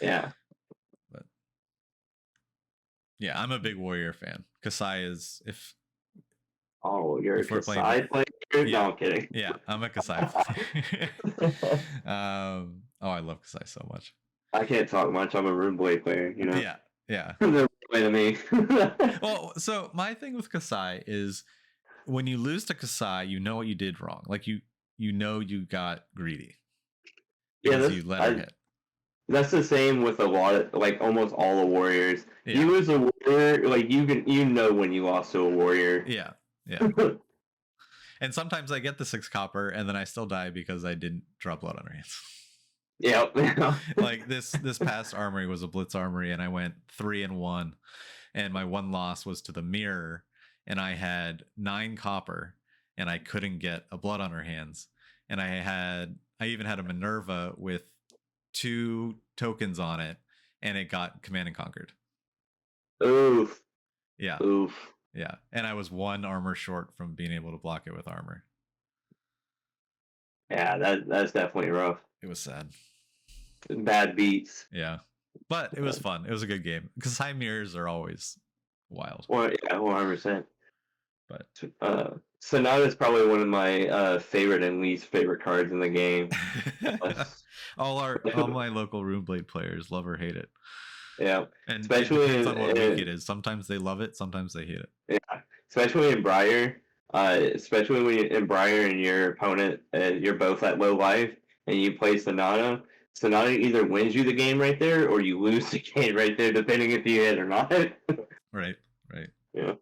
Yeah. But yeah, I'm a big Warrior fan. Kasai is you're a Kasai player? Yeah. No, I'm kidding. Yeah, I'm a Kasai player. I love Kasai so much. I can't talk much. I'm a Rune Blade player, you know? Yeah. They're way to me. Well, so my thing with Kasai is when you lose to Kasai, you know what you did wrong. Like you got greedy. Because you let her hit. That's the same with a lot of, like, almost all the warriors. Yeah. You as a warrior, like, you know when you lost to a warrior. Yeah. And sometimes I get the 6 copper and then I still die because I didn't draw blood on her hands. Yeah. Like this past armory was a blitz armory and I went 3-1 and my one loss was to the mirror and I had 9 copper and I couldn't get a blood on her hands. And I even had a Minerva with 2 tokens on it and it got command and conquered. Oof. Yeah. Yeah. And I was 1 armor short from being able to block it with armor. Yeah, that's definitely rough. It was sad. Bad beats. Yeah. But it was fun. It was a good game. Because high mirrors are always wild. Well, yeah, 100%. But Sonata is probably one of my favorite and least favorite cards in the game. all my local Runeblade players love or hate it. Yeah, and especially it depends on what week it is. Sometimes they love it, sometimes they hate it. Yeah, especially in Briar. Especially when you're in Briar and your opponent, you're both at low life, and you play Sonata. Sonata either wins you the game right there, or you lose the game right there, depending if you hit or not. Right. Yeah.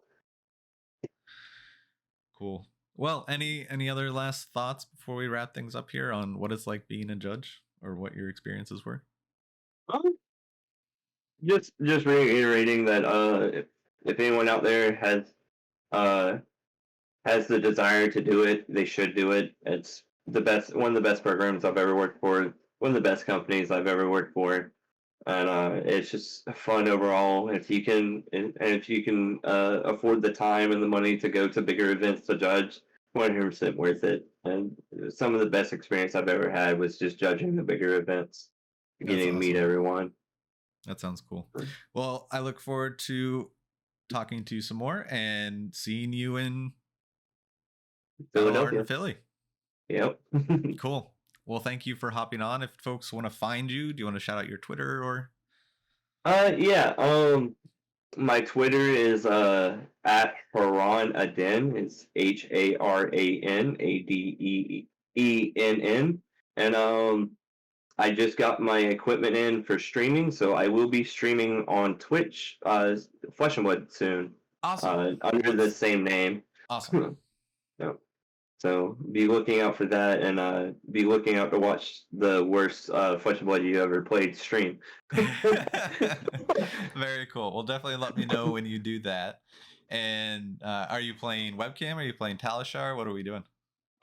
Cool. Well, any other last thoughts before we wrap things up here on what it's like being a judge or what your experiences were? Just reiterating that if anyone out there has the desire to do it, they should do it. It's one of the best programs I've ever worked for, one of the best companies I've ever worked for, and it's just fun overall. If you can afford the time and the money to go to bigger events to judge, 100% worth it. And some of the best experience I've ever had was just judging the bigger events, getting to meet everyone. That sounds cool. Well, I look forward to talking to you some more and seeing you in Philadelphia. Philly. Yep. Cool. Well, thank you for hopping on. If folks want to find you, do you want to shout out your Twitter or? Yeah. My Twitter is at Haran Aden. It's HARANADEENN. And I just got my equipment in for streaming, so I will be streaming on Twitch, Flesh and Blood soon. Awesome. Under the same name. Awesome. Yeah. So be looking out for that, and be looking out to watch the worst Flesh and Blood you ever played stream. Very cool. Well, definitely let me know when you do that. And are you playing webcam? Are you playing Talishar? What are we doing?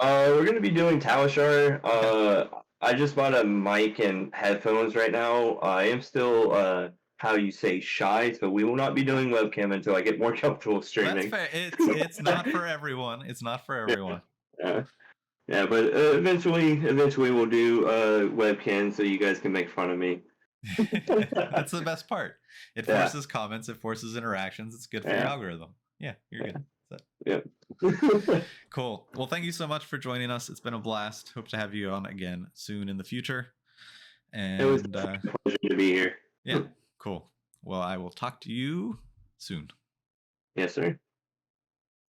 We're gonna be doing Talishar. I just bought a mic and headphones right now. I am still shy, so we will not be doing webcam until I get more comfortable streaming. That's fair. It's not for everyone. It's not for everyone. Yeah, but eventually we'll do webcam so you guys can make fun of me. That's the best part. It forces comments. It forces interactions. It's good for your algorithm. Yeah, you're good. Yep. Cool. Well, thank you so much for joining us. It's been a blast. Hope to have you on again soon in the future. And it was a pleasure to be here. Yeah, cool. Well, I will talk to you soon. Yes, sir.